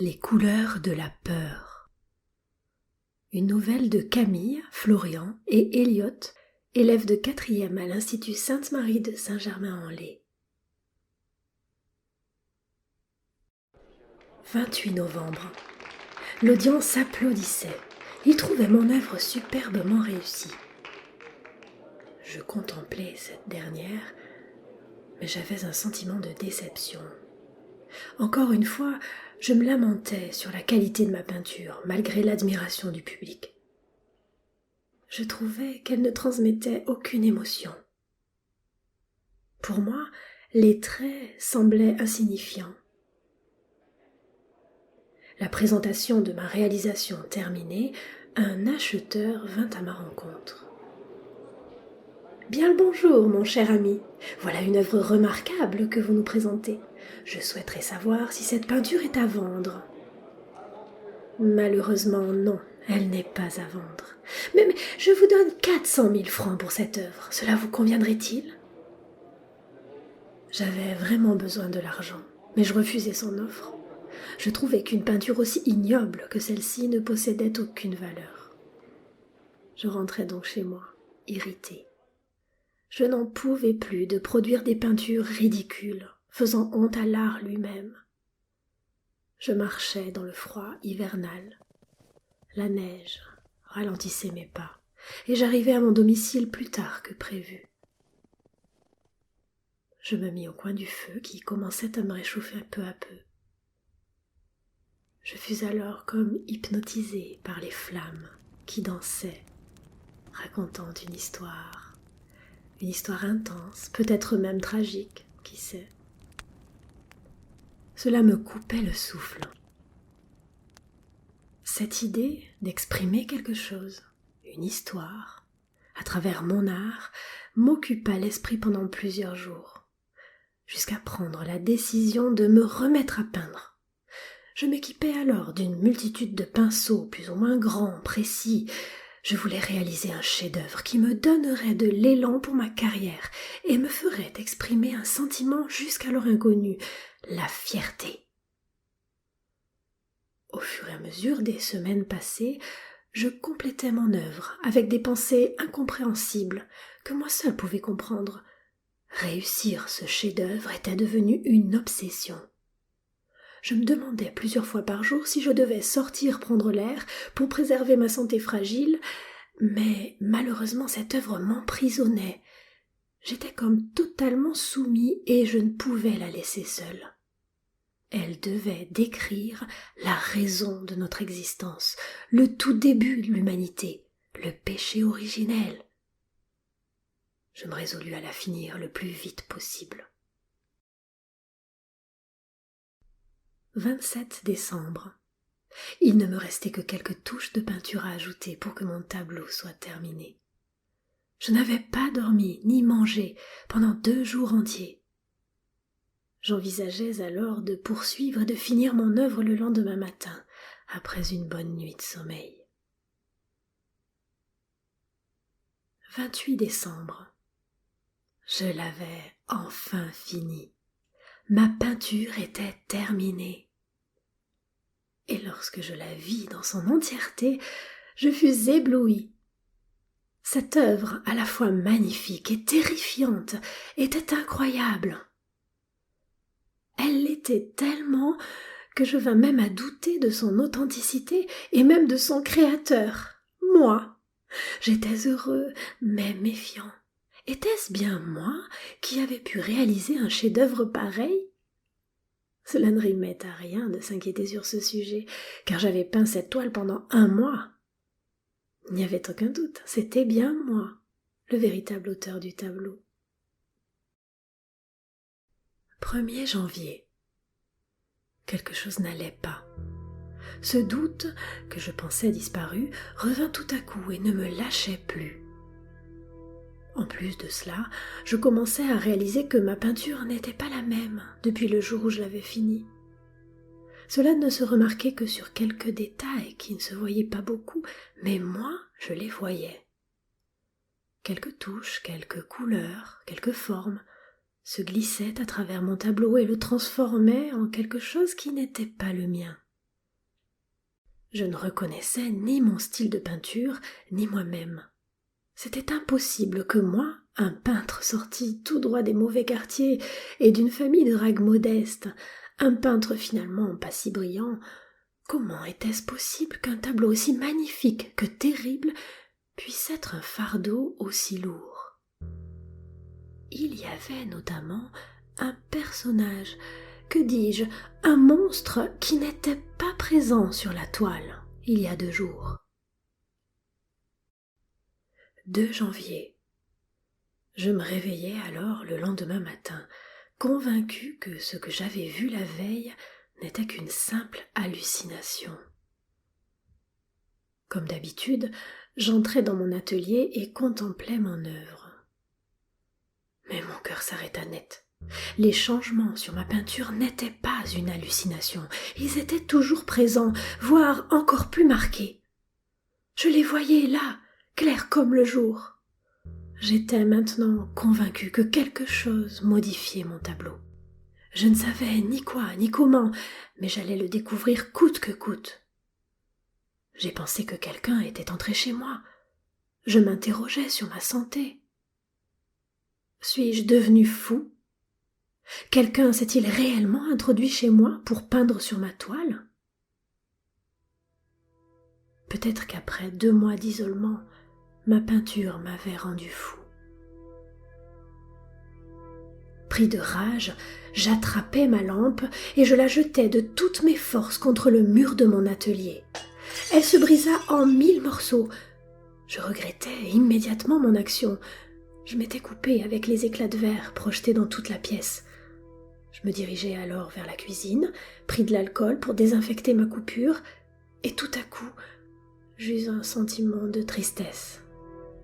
Les couleurs de la peur. Une nouvelle de Camille, Florian et Elliot, élèves de 4e à l'Institut Sainte-Marie de Saint-Germain-en-Laye. 28 novembre. L'audience applaudissait. Ils trouvaient mon œuvre superbement réussie. Je contemplais cette dernière, mais j'avais un sentiment de déception. Encore une fois, je me lamentais sur la qualité de ma peinture, malgré l'admiration du public. Je trouvais qu'elle ne transmettait aucune émotion. Pour moi, les traits semblaient insignifiants. La présentation de ma réalisation terminée, un acheteur vint à ma rencontre. « Bien le bonjour, mon cher ami. Voilà une œuvre remarquable que vous nous présentez. Je souhaiterais savoir si cette peinture est à vendre. » « Malheureusement, non, elle n'est pas à vendre. Mais je vous donne 400 000 francs pour cette œuvre. Cela vous conviendrait-il » J'avais vraiment besoin de l'argent, mais je refusai son offre. Je trouvais qu'une peinture aussi ignoble que celle-ci ne possédait aucune valeur. Je rentrai donc chez moi, irritée. Je n'en pouvais plus de produire des peintures ridicules, faisant honte à l'art lui-même. Je marchais dans le froid hivernal. La neige ralentissait mes pas, et j'arrivai à mon domicile plus tard que prévu. Je me mis au coin du feu qui commençait à me réchauffer peu à peu. Je fus alors comme hypnotisée par les flammes qui dansaient, racontant une histoire intense, peut-être même tragique, qui sait. Cela me coupait le souffle. Cette idée d'exprimer quelque chose, une histoire, à travers mon art, m'occupa l'esprit pendant plusieurs jours, jusqu'à prendre la décision de me remettre à peindre. Je m'équipais alors d'une multitude de pinceaux plus ou moins grands, précis. Je voulais réaliser un chef-d'œuvre qui me donnerait de l'élan pour ma carrière et me ferait exprimer un sentiment jusqu'alors inconnu, la fierté. Au fur et à mesure des semaines passées, je complétais mon œuvre avec des pensées incompréhensibles que moi seul pouvais comprendre. Réussir ce chef-d'œuvre était devenu une obsession. Je me demandais plusieurs fois par jour si je devais sortir prendre l'air pour préserver ma santé fragile, mais malheureusement cette œuvre m'emprisonnait. J'étais comme totalement soumis et je ne pouvais la laisser seule. Elle devait décrire la raison de notre existence, le tout début de l'humanité, le péché originel. Je me résolus à la finir le plus vite possible. 27 décembre. Il ne me restait que quelques touches de peinture à ajouter pour que mon tableau soit terminé. Je n'avais pas dormi ni mangé pendant 2 jours entiers. J'envisageais alors de poursuivre et de finir mon œuvre le lendemain matin, après une bonne nuit de sommeil. 28 décembre. Je l'avais enfin fini. Ma peinture était terminée. Et lorsque je la vis dans son entièreté, je fus éblouie. Cette œuvre, à la fois magnifique et terrifiante, était incroyable. Elle l'était tellement que je vins même à douter de son authenticité et même de son créateur, moi. J'étais heureux, mais méfiant. Était-ce bien moi qui avais pu réaliser un chef-d'œuvre pareil ? Cela ne rimait à rien de s'inquiéter sur ce sujet, car j'avais peint cette toile pendant 1 mois. Il n'y avait aucun doute, c'était bien moi, le véritable auteur du tableau. 1er janvier. Quelque chose n'allait pas. Ce doute, que je pensais disparu, revint tout à coup et ne me lâchait plus. En plus de cela, je commençais à réaliser que ma peinture n'était pas la même depuis le jour où je l'avais finie. Cela ne se remarquait que sur quelques détails qui ne se voyaient pas beaucoup, mais moi, je les voyais. Quelques touches, quelques couleurs, quelques formes se glissaient à travers mon tableau et le transformaient en quelque chose qui n'était pas le mien. Je ne reconnaissais ni mon style de peinture, ni moi-même. C'était impossible que moi, un peintre sorti tout droit des mauvais quartiers et d'une famille de rags modestes, un peintre finalement pas si brillant, comment était-ce possible qu'un tableau aussi magnifique que terrible puisse être un fardeau aussi lourd? Il y avait notamment un personnage, que dis-je, un monstre qui n'était pas présent sur la toile il y a 2 jours. 2 janvier. Je me réveillai alors le lendemain matin, convaincue que ce que j'avais vu la veille n'était qu'une simple hallucination. Comme d'habitude, j'entrai dans mon atelier et contemplai mon œuvre. Mais mon cœur s'arrêta net. Les changements sur ma peinture n'étaient pas une hallucination, ils étaient toujours présents, voire encore plus marqués. Je les voyais là, clairs comme le jour. J'étais maintenant convaincue que quelque chose modifiait mon tableau. Je ne savais ni quoi, ni comment, mais j'allais le découvrir coûte que coûte. J'ai pensé que quelqu'un était entré chez moi. Je m'interrogeais sur ma santé. Suis-je devenu fou? Quelqu'un s'est-il réellement introduit chez moi pour peindre sur ma toile? Peut-être qu'après 2 mois d'isolement, ma peinture m'avait rendu fou. Pris de rage, j'attrapai ma lampe et je la jetai de toutes mes forces contre le mur de mon atelier. Elle se brisa en 1000 morceaux. Je regrettai immédiatement mon action. Je m'étais coupée avec les éclats de verre projetés dans toute la pièce. Je me dirigeai alors vers la cuisine, pris de l'alcool pour désinfecter ma coupure, et tout à coup, j'eus un sentiment de tristesse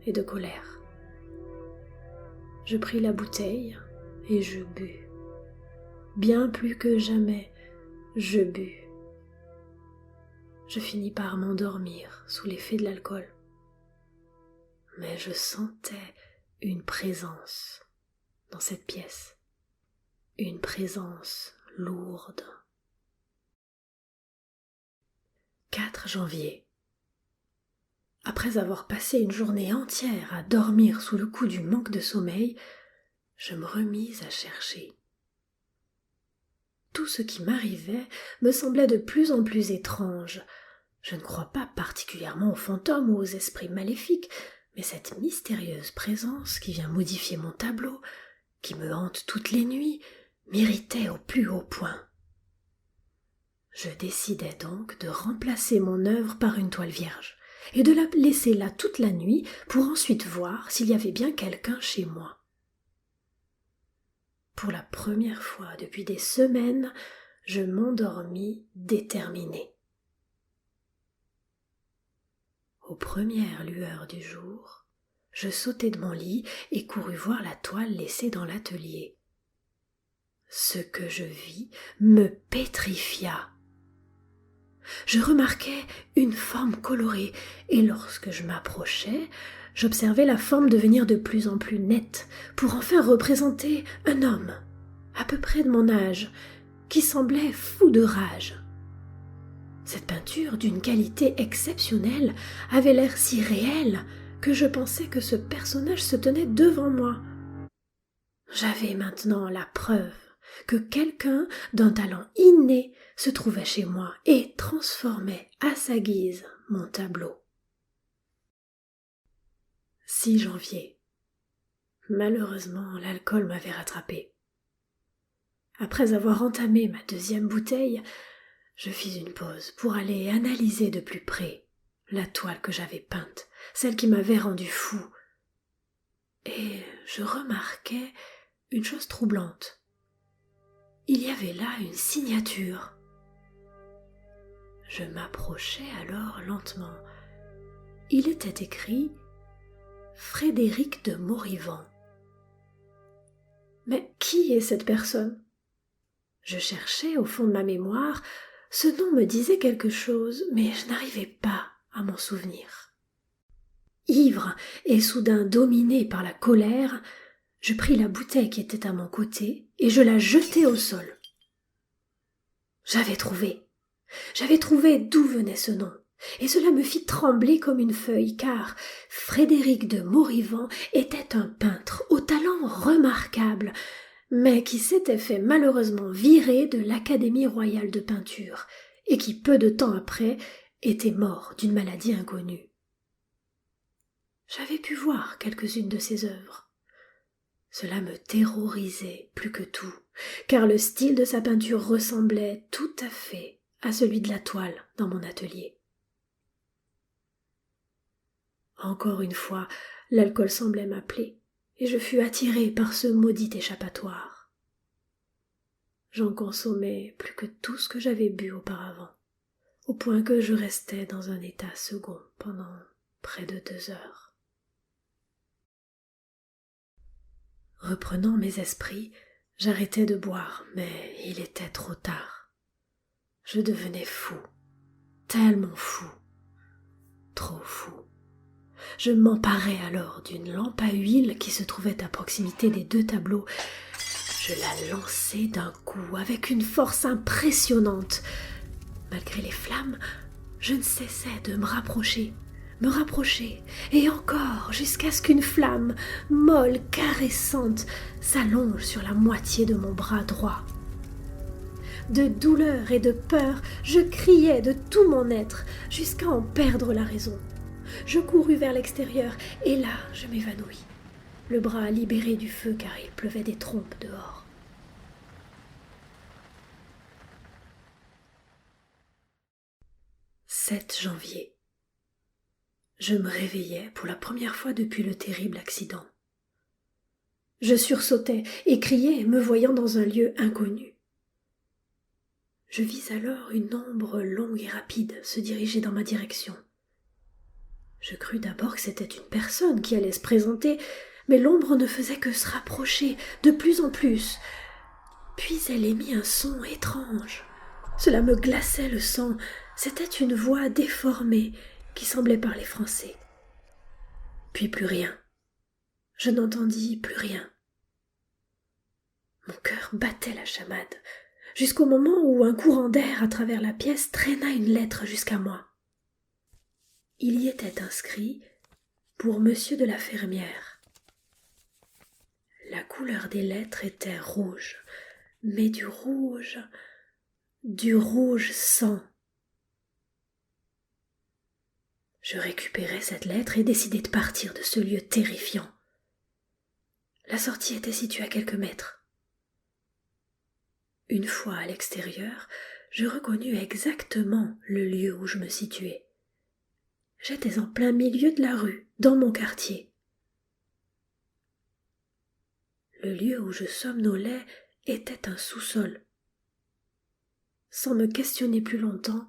et de colère. Je pris la bouteille et je bus. Bien plus que jamais, je bus. Je finis par m'endormir sous l'effet de l'alcool. Mais je sentais une présence dans cette pièce, une présence lourde. 4 janvier. Après avoir passé une journée entière à dormir sous le coup du manque de sommeil, je me remis à chercher. Tout ce qui m'arrivait me semblait de plus en plus étrange. Je ne crois pas particulièrement aux fantômes ou aux esprits maléfiques, mais cette mystérieuse présence qui vient modifier mon tableau, qui me hante toutes les nuits, m'irritait au plus haut point. Je décidai donc de remplacer mon œuvre par une toile vierge, et de la laisser là toute la nuit pour ensuite voir s'il y avait bien quelqu'un chez moi. Pour la première fois depuis des semaines, je m'endormis déterminée. Aux premières lueurs du jour, je sautai de mon lit et courus voir la toile laissée dans l'atelier. Ce que je vis me pétrifia. Je remarquai une forme colorée, et lorsque je m'approchai, j'observai la forme devenir de plus en plus nette, pour enfin représenter un homme, à peu près de mon âge, qui semblait fou de rage. Cette peinture, d'une qualité exceptionnelle, avait l'air si réel que je pensais que ce personnage se tenait devant moi. J'avais maintenant la preuve que quelqu'un d'un talent inné se trouvait chez moi et transformait à sa guise mon tableau. 6 janvier. Malheureusement, l'alcool m'avait rattrapé. Après avoir entamé ma 2e bouteille, je fis une pause pour aller analyser de plus près la toile que j'avais peinte, celle qui m'avait rendu fou. Et je remarquai une chose troublante. Il y avait là une signature. Je m'approchai alors lentement. Il était écrit « Frédéric de Morivant ». Mais qui est cette personne? Je cherchais au fond de ma mémoire, ce nom me disait quelque chose, mais je n'arrivais pas à m'en souvenir. Ivre et soudain dominé par la colère, je pris la bouteille qui était à mon côté et je la jetai au sol. J'avais trouvé d'où venait ce nom. et cela me fit trembler comme une feuille, car Frédéric de Morivant était un peintre au talent remarquable, mais qui s'était fait malheureusement virer de l'Académie royale de peinture, et qui peu de temps après était mort d'une maladie inconnue. J'avais pu voir quelques-unes de ses œuvres. Cela me terrorisait plus que tout, car le style de sa peinture ressemblait tout à fait à celui de la toile dans mon atelier. Encore une fois, l'alcool semblait m'appeler, et je fus attirée par ce maudit échappatoire. J'en consommais plus que tout ce que j'avais bu auparavant, au point que je restais dans un état second pendant près de 2 heures. Reprenant mes esprits, j'arrêtai de boire, mais il était trop tard. Je devenais fou, tellement fou, trop fou. Je m'emparai alors d'une lampe à huile qui se trouvait à proximité des 2 tableaux. Je la lançai d'un coup avec une force impressionnante. Malgré les flammes, je ne cessais de me rapprocher, et encore, jusqu'à ce qu'une flamme, molle, caressante, s'allonge sur la moitié de mon bras droit. De douleur et de peur, je criais de tout mon être, jusqu'à en perdre la raison. Je courus vers l'extérieur, et là, je m'évanouis, le bras libéré du feu car il pleuvait des trompes dehors. « 7 janvier. Je me réveillai pour la première fois depuis le terrible accident. Je sursautais et criai, me voyant dans un lieu inconnu. Je vis alors une ombre longue et rapide se diriger dans ma direction. Je crus d'abord que c'était une personne qui allait se présenter, mais l'ombre ne faisait que se rapprocher de plus en plus. Puis elle émit un son étrange. Cela me glaçait le sang. C'était une voix déformée qui semblait parler français. Puis plus rien. Je n'entendis plus rien. Mon cœur battait la chamade, jusqu'au moment où un courant d'air à travers la pièce traîna une lettre jusqu'à moi. Il y était inscrit « Pour Monsieur de la Fermière ». La couleur des lettres était rouge, mais du rouge sang. Je récupérai cette lettre et décidai de partir de ce lieu terrifiant. La sortie était située à quelques mètres. Une fois à l'extérieur, je reconnus exactement le lieu où je me situais. J'étais en plein milieu de la rue, dans mon quartier. Le lieu où je somnolais était un sous-sol. Sans me questionner plus longtemps,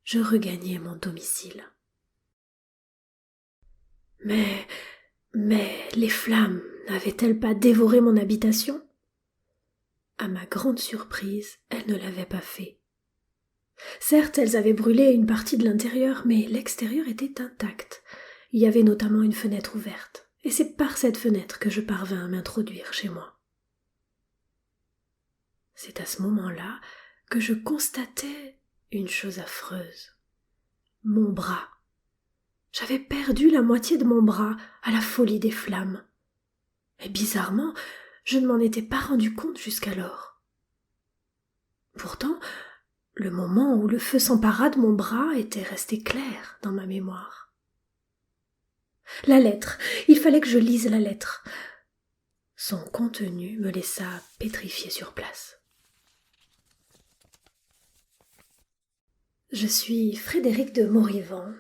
je regagnai mon domicile. Mais les flammes n'avaient-elles pas dévoré mon habitation ? À ma grande surprise, elles ne l'avaient pas fait. Certes, elles avaient brûlé une partie de l'intérieur, mais l'extérieur était intact. Il y avait notamment une fenêtre ouverte, et c'est par cette fenêtre que je parvins à m'introduire chez moi. C'est à ce moment-là que je constatai une chose affreuse. Mon bras. J'avais perdu la moitié de mon bras à la folie des flammes. Et bizarrement, je ne m'en étais pas rendu compte jusqu'alors. Pourtant, le moment où le feu s'empara de mon bras était resté clair dans ma mémoire. La lettre, il fallait que je lise la lettre. Son contenu me laissa pétrifié sur place. Je suis Frédéric de Morivant.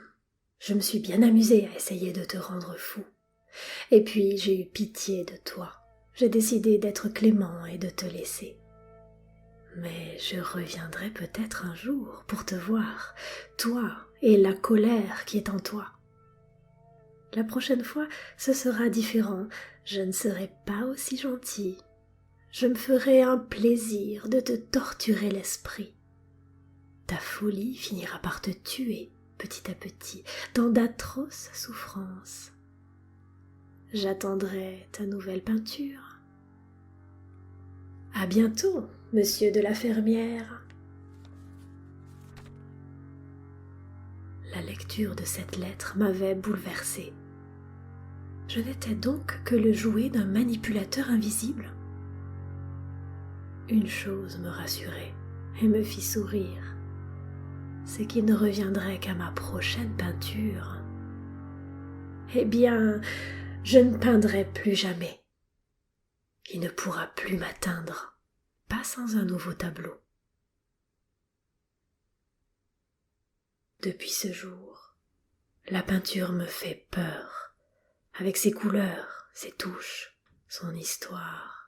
Je me suis bien amusée à essayer de te rendre fou. Et puis j'ai eu pitié de toi. J'ai décidé d'être clément et de te laisser. Mais je reviendrai peut-être un jour pour te voir, toi et la colère qui est en toi. La prochaine fois, ce sera différent. Je ne serai pas aussi gentil. Je me ferai un plaisir de te torturer l'esprit. Ta folie finira par te tuer petit à petit, dans d'atroces souffrances. J'attendrai ta nouvelle peinture. À bientôt, monsieur de la Fermière. La lecture de cette lettre m'avait bouleversée. Je n'étais donc que le jouet d'un manipulateur invisible. Une chose me rassurait et me fit sourire, c'est qu'il ne reviendrait qu'à ma prochaine peinture. Eh bien, je ne peindrai plus jamais. Il ne pourra plus m'atteindre, pas sans un nouveau tableau. Depuis ce jour, la peinture me fait peur, avec ses couleurs, ses touches, son histoire.